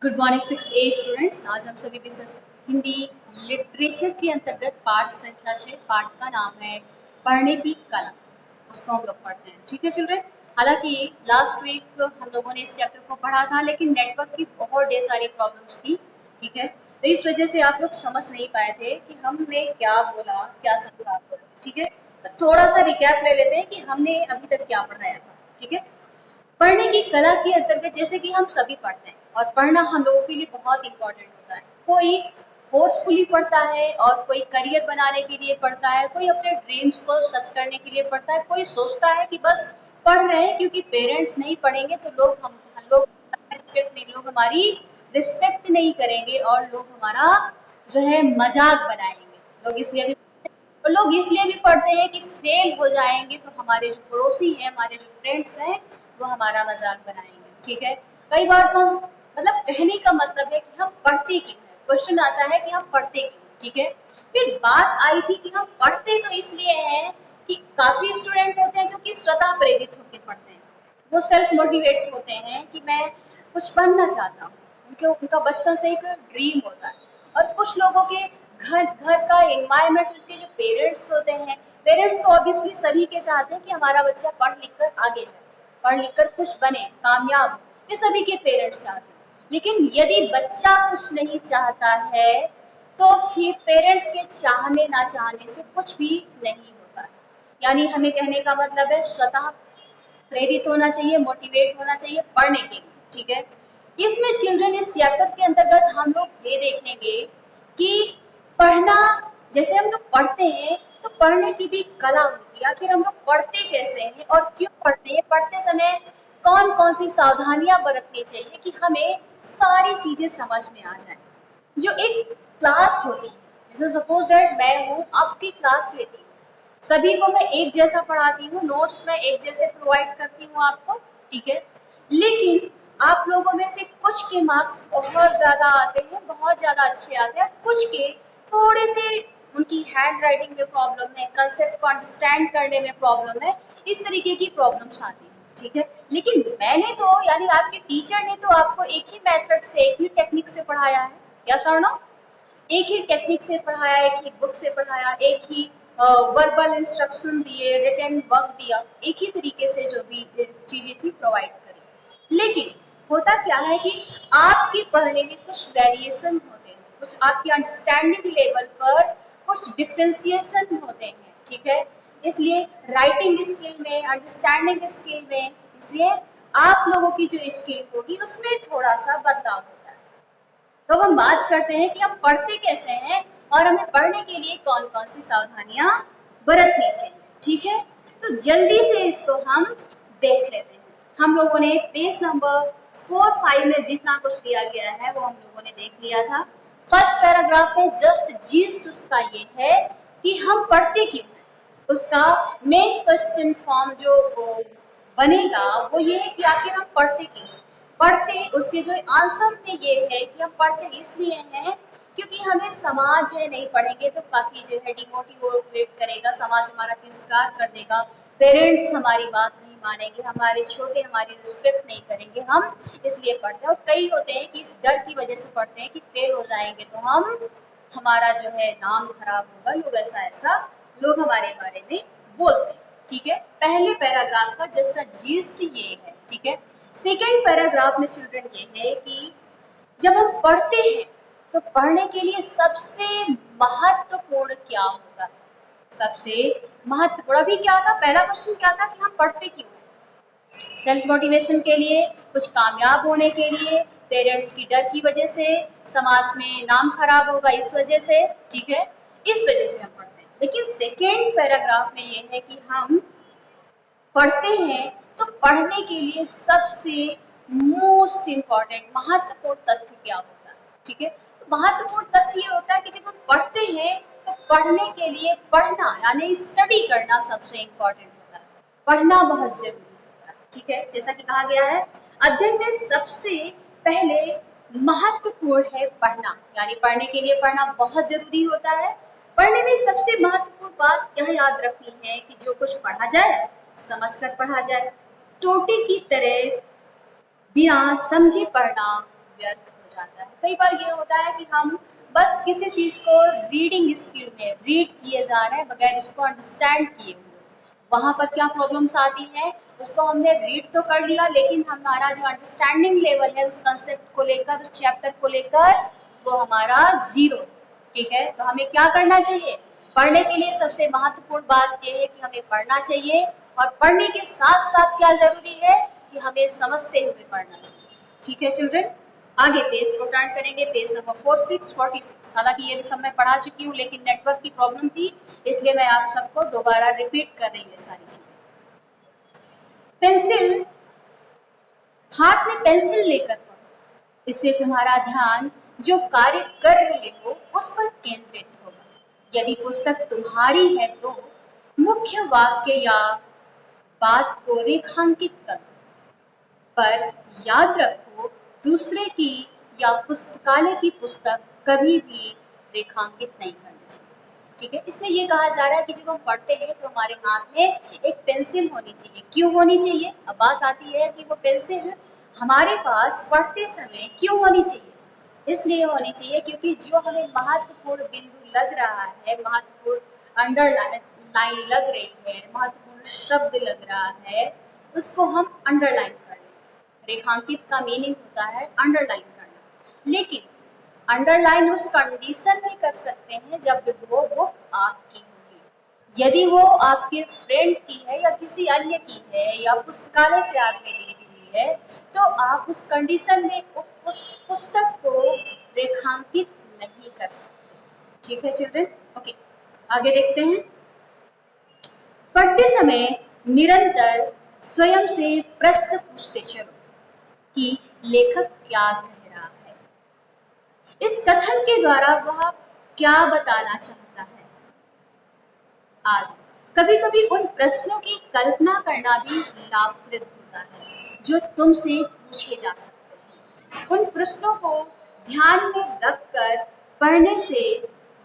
Good morning 6A students. आज हम सभी विषय हिंदी लिटरेचर के अंतर्गत पाठ संख्या 6 पाठ का नाम है पढ़ने की कला। उसको हम लोग पढ़ते हैं। ठीक है चिल्ड्रन। हालांकि लास्ट वीक हम लोगों ने इस चैप्टर को पढ़ा था, लेकिन नेटवर्क की बहुत ढेर सारी प्रॉब्लम्स थी। ठीक है, तो इस वजह से आप लोग समझ नहीं पाए थे कि हमने क्या बोला, क्या समझा। ठीक है, तो थोड़ा सा रिकैप ले लेते हैं कि हमने अभी तक क्या पढ़ाया था। ठीक है, पढ़ने की कला के अंतर्गत जैसे कि हम सभी पढ़ते हैं और पढ़ना हम लोगों के लिए बहुत इंपॉर्टेंट होता है। कोई फोर्सफुली पढ़ता है और कोई करियर बनाने के लिए पढ़ता है, कोई अपने ड्रीम्स को सच करने के लिए पढ़ता है, कोई सोचता है कि बस पढ़ रहे हैं क्योंकि पेरेंट्स नहीं पढ़ेंगे तो लोग रिस्पेक्ट नहीं, लोग हमारी रिस्पेक्ट नहीं करेंगे और लोग हमारा जो है मजाक बनाएंगे। लोग इसलिए भी पढ़ते हैं कि फेल हो जाएंगे तो हमारे जो पड़ोसी हैं, हमारे जो फ्रेंड्स हैं, वो हमारा मजाक बनाएंगे। ठीक है, कई बार तो हम मतलब कहने का मतलब है कि हम पढ़ते क्यों हैं। क्वेश्चन आता है कि हम पढ़ते क्यों। ठीक है, फिर बात आई थी कि हम पढ़ते तो इसलिए हैं कि काफी स्टूडेंट होते हैं जो कि स्वतः प्रेरित होकर पढ़ते हैं। वो सेल्फ मोटिवेट होते हैं कि मैं कुछ बनना चाहता हूँ, उनका बचपन से एक ड्रीम होता है। और कुछ लोगों के घर घर का एनवायरनमेंट, उनके जो पेरेंट्स होते हैं, पेरेंट्स तो ऑब्वियसली सभी के चाहते हैं कि हमारा बच्चा पढ़ लिख कर आगे जाए, पढ़ लिख कर कुछ बने, कामयाब हो। ये सभी के पेरेंट्स चाहते हैं। लेकिन यदि बच्चा कुछ नहीं चाहता है तो फिर पेरेंट्स के चाहने ना चाहने से कुछ भी नहीं होता है। यानी हमें कहने का मतलब है स्वतः प्रेरित होना चाहिए, मोटिवेट होना चाहिए पढ़ने के लिए। ठीक है, इसमें चिल्ड्रन इस चैप्टर के अंतर्गत हम लोग ये देखेंगे कि पढ़ना, जैसे हम लोग पढ़ते हैं तो पढ़ने की भी कला होती है। आखिर हम लोग पढ़ते कैसे हैं और क्यों पढ़ते हैं, पढ़ते समय कौन कौन सी सावधानियां बरतनी चाहिए कि हमें सारी चीजें समझ में आ जाए। जो एक क्लास होती है, जैसे सपोज दैट मैं हूँ, आपकी क्लास लेती हूँ, सभी को मैं एक जैसा पढ़ाती हूँ, नोट्स मैं एक जैसे प्रोवाइड करती हूँ आपको। ठीक है, लेकिन आप लोगों में से कुछ के मार्क्स बहुत ज़्यादा आते हैं, बहुत ज़्यादा अच्छे आते हैं, कुछ के थोड़े से उनकी हैंड राइटिंग में प्रॉब्लम है, कंसेप्ट को अंडरस्टैंड करने में प्रॉब्लम है, इस तरीके की प्रॉब्लम्स आती हैं। ठीक है, लेकिन मैंने तो यानी आपके टीचर ने तो आपको एक ही मेथड से, एक ही टेक्निक से पढ़ाया है। यस और नो? एक ही टेक्निक से पढ़ाया, एक ही बुक से पढ़ाया, एक ही वर्बल इंस्ट्रक्शन दिए, रिटन वर्क दिया, एक ही तरीके से जो भी चीज़ें थी प्रोवाइड करी। लेकिन होता क्या है कि आपके पढ़ने में कुछ वेरिएशन होते हैं, कुछ आपकी अंडरस्टैंडिंग लेवल पर कुछ डिफ्रेंसिएशन होते हैं। ठीक है, इसलिए राइटिंग स्किल में, अंडरस्टैंडिंग स्किल में, इसलिए आप लोगों की जो स्किल होगी उसमें थोड़ा सा बदलाव होता है। तो अब हम बात करते हैं कि हम पढ़ते कैसे हैं और हमें पढ़ने के लिए कौन कौन सी सावधानियां बरतनी चाहिए। ठीक है, तो जल्दी से इसको हम देख लेते हैं। हम लोगों ने पेज नंबर 4-5 में जितना कुछ दिया गया है वो हम लोगों ने देख लिया था। फर्स्ट पैराग्राफ में जस्ट जीस्ट उसका ये है कि हम पढ़ते क्यों हैं। उसका मेन क्वेश्चन फॉर्म जो बनेगा वो ये है कि आखिर हम पढ़ते क्यों हैं। पढ़ते, उसके जो आंसर में ये है कि हम पढ़ते इसलिए हैं क्योंकि हमें समाज जो है नहीं पढ़ेंगे तो काफ़ी जो है डिमोटिवेट करेगा, समाज हमारा तिरस्कार कर देगा, पेरेंट्स हमारी बात नहीं मानेंगे, हमारे छोटे हमारी रिस्पेक्ट नहीं करेंगे, हम इसलिए पढ़ते हैं। और कई होते हैं कि इस डर की वजह से पढ़ते हैं कि फेल हो जाएंगे तो हमारा जो है नाम खराब होगा, लोग ऐसा ऐसा लोग हमारे बारे में बोलते हैं। ठीक है, पहले पैराग्राफ का जस्ट अ जीस्ट ये है। ठीक है, सेकेंड पैराग्राफ में चिल्ड्रन ये है कि जब हम पढ़ते हैं तो पढ़ने के लिए सबसे महत्वपूर्ण क्या होता है। सबसे महत्वपूर्ण अभी क्या था, पहला क्वेश्चन क्या था कि हम पढ़ते क्यों हैं। सेल्फ मोटिवेशन के लिए, कुछ कामयाब होने के लिए, पेरेंट्स की डर की वजह से, समाज में नाम खराब होगा इस वजह से। ठीक है, इस वजह से हम पढ़ते हैं। लेकिन सेकेंड पैराग्राफ में ये है कि हम पढ़ते हैं तो पढ़ने के लिए सबसे मोस्ट इम्पॉर्टेंट महत्वपूर्ण तथ्य क्या होता है। ठीक है, तो महत्वपूर्ण तथ्य ये होता है कि जब हम पढ़ते हैं तो पढ़ने के लिए पढ़ना यानी स्टडी करना सबसे इम्पॉर्टेंट होता है। पढ़ना बहुत जरूरी होता है। ठीक है, जैसा कि कहा गया है अध्ययन में सबसे पहले महत्वपूर्ण है पढ़ना, यानी पढ़ने के लिए पढ़ना बहुत जरूरी होता है। पढ़ने में सबसे महत्वपूर्ण बात यह याद रखनी है कि जो कुछ पढ़ा जाए समझकर पढ़ा जाए। टोटे की तरह बिना समझे पढ़ना व्यर्थ हो जाता है। कई बार ये होता है कि हम बस किसी चीज़ को रीडिंग स्किल में रीड किए जा रहे हैं बगैर उसको अंडरस्टैंड किए हुए। वहाँ पर क्या प्रॉब्लम्स आती है, उसको हमने रीड तो कर लिया लेकिन हमारा जो अंडरस्टैंडिंग लेवल है उस कंसेप्ट को लेकर, उस चैप्टर को लेकर, वो हमारा जीरो। ठीक है, तो हमें क्या करना चाहिए? पढ़ने के लिए सबसे महत्वपूर्ण बात यह है कि हमें पढ़ना चाहिए, और पढ़ने के साथ साथ क्या जरूरी है कि हमें समझते हुए पढ़ना चाहिए। ठीक है चिल्ड्रन, आगे पेज को टर्न करेंगे, पेज नंबर 4646। हालांकि ये भी सब मैं पढ़ा चुकी हूँ लेकिन नेटवर्क की प्रॉब्लम थी, इसलिए मैं आप सबको दोबारा रिपीट कर रही हूँ सारी चीजें। पेंसिल, हाथ में पेंसिल लेकर पढ़ो, इससे तुम्हारा ध्यान जो कार्य कर रहे हो उस पर केंद्रित होगा। यदि पुस्तक तुम्हारी है तो मुख्य वाक्य या बात को रेखांकित कर दो, पर याद रखो दूसरे की या पुस्तकालय की पुस्तक कभी भी रेखांकित नहीं करनी चाहिए। ठीक है, इसमें ये कहा जा रहा है कि जब हम पढ़ते हैं तो हमारे हाथ में एक पेंसिल होनी चाहिए। क्यों होनी चाहिए? अब बात आती है कि वो पेंसिल हमारे पास पढ़ते समय क्यों होनी चाहिए। इसलिए होनी चाहिए क्योंकि जो हमें महत्वपूर्ण बिंदु लग रहा है, महत्वपूर्ण अंडरलाइन लग रही है, महत्वपूर्ण शब्द लग रहा है, उसको हम अंडरलाइन कर लेंगे। रेखांकित का मीनिंग होता है अंडरलाइन करना, लेकिन अंडरलाइन उस कंडीशन में कर सकते हैं जब वो बुक आपकी होगी। यदि वो आपके फ्रेंड की है या किसी अन्य की है या पुस्तकालय से आपने ली हुई है, तो आप उस कंडीशन में उस पुस्तक को रेखांकित नहीं कर सकते। ठीक है चिल्ड्रन, ओके, आगे देखते हैं। पढ़ते समय निरंतर स्वयं से प्रश्न पूछते चलो कि लेखक क्या कह रहा है, इस कथन के द्वारा वह क्या बताना चाहता है आदि। कभी कभी उन प्रश्नों की कल्पना करना भी लाभप्रद होता है जो तुमसे पूछे जा सकते हैं। उन प्रश्नों को ध्यान में रखकर पढ़ने से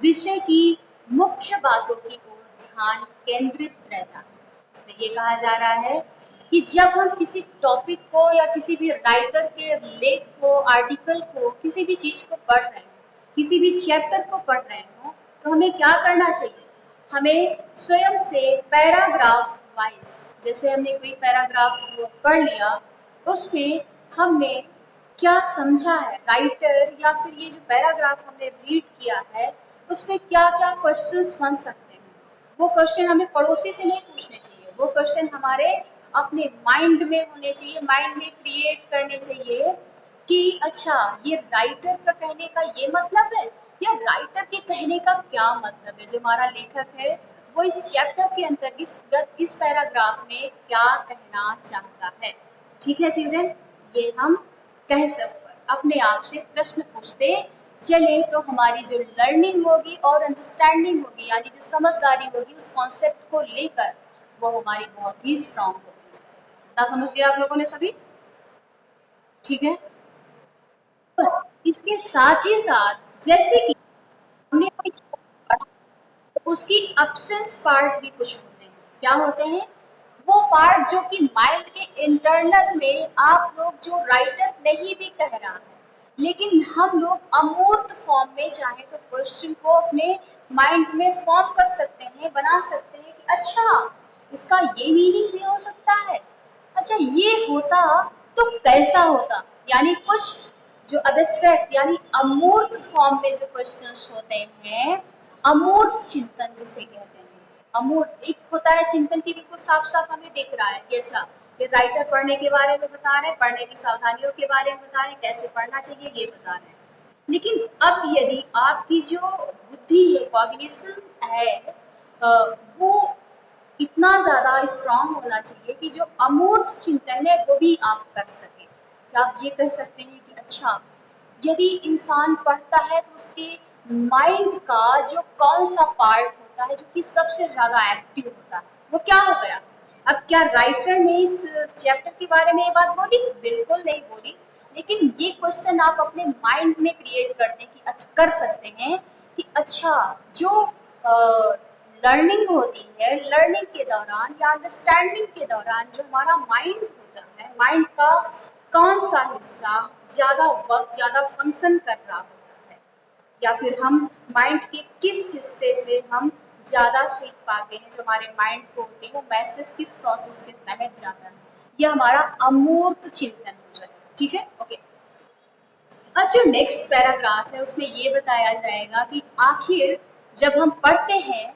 विषय की मुख्य बातों की ओर ध्यान केंद्रित रहता है। इसमें ये कहा जा रहा है कि जब हम किसी टॉपिक को या किसी भी राइटर के लेख को, आर्टिकल को, किसी भी चीज को पढ़ रहे हो, किसी भी चैप्टर को पढ़ रहे हो, तो हमें क्या करना चाहिए? हमें स्वयं से पैराग्राफ वाइज, जैसे हमने कोई पैराग्राफ पढ़ लिया, उसमें हमने क्या समझा है, राइटर या फिर ये जो पैराग्राफ हमने रीड किया है उसमें क्या क्या क्वेश्चंस बन सकते हैं, वो क्वेश्चन हमें पड़ोसी से नहीं पूछने चाहिए, वो क्वेश्चन हमारे अपने माइंड में होने चाहिए, माइंड में क्रिएट करने चाहिए कि अच्छा ये राइटर का कहने का ये मतलब है, या राइटर के कहने का क्या मतलब है, जो हमारा लेखक है वो इस चैप्टर के अंतर्गत इस पैराग्राफ में क्या कहना चाहता है। ठीक है चिल्ड्रन, ये हम कह सकते अपने आप से प्रश्न पूछते चले तो हमारी जो लर्निंग होगी और अंडरस्टैंडिंग होगी, यानी जो समझदारी होगी उस कॉन्सेप्ट को लेकर, वो हमारी बहुत ही स्ट्रांग होगी। इतना समझ गया आप लोगों ने सभी? ठीक है, और इसके साथ ही साथ जैसे कि हमने कोई चीज़ पढ़ा, तो उसकी अब्सेंस पार्ट भी कुछ होते हैं। क्या होते हैं? वो पार्ट जो कि माइंड के इंटरनल में आप लोग, जो राइटर नहीं भी कह रहा है, लेकिन हम लोग अमूर्त फॉर्म में चाहे तो क्वेश्चन को अपने माइंड में फॉर्म कर सकते हैं, बना सकते हैं कि अच्छा इसका ये मीनिंग भी हो सकता है, अच्छा ये होता तो कैसा होता। यानी कुछ जो अब्स्ट्रैक्ट यानी अमूर्त फॉर्म में जो क्वेश्चंस होते हैं, अमूर्त चिंतन जिसे कहते हैं। अमूर्त एक होता है चिंतन की बिल्कुल साफ साफ हमें दिख रहा है कि अच्छा ये राइटर पढ़ने के बारे में बता रहे हैं, पढ़ने की सावधानियों के बारे में बता रहे हैं, कैसे पढ़ना चाहिए ये बता रहे हैं। लेकिन अब यदि आपकी जो बुद्धि है, कॉग्निशन है, वो इतना ज़्यादा स्ट्रांग होना चाहिए कि जो अमूर्त चिंतन है वो भी आप कर सकें। तो आप ये कह सकते हैं कि अच्छा यदि इंसान पढ़ता है तो उसके माइंड का जो कौन सा पार्ट होता है जो कि सबसे ज़्यादा एक्टिव होता है, वो क्या हो गया। अब क्या राइटर ने इस चैप्टर के बारे में ये बात बोली? बिल्कुल नहीं बोली, लेकिन ये क्वेश्चन आप अपने माइंड में क्रिएट करने की कर सकते हैं कि अच्छा जो लर्निंग होती है, लर्निंग के दौरान या अंडरस्टैंडिंग के दौरान जो हमारा माइंड होता है, माइंड का कौन सा हिस्सा ज़्यादा वक्त ज़्यादा फंक्शन कर रहा होता है, या फिर हम माइंड के किस हिस्से से हम ज़्यादा सीख पाते हैं, जो हमारे माइंड को होते हैं वो मैसेज किस प्रोसेस के तहत जाता है, यह हमारा अमूर्त चिंतन हो जाएगा। ठीक है, ओके। अब जो नेक्स्ट पैराग्राफ है उसमें ये बताया जाएगा कि आखिर जब हम पढ़ते हैं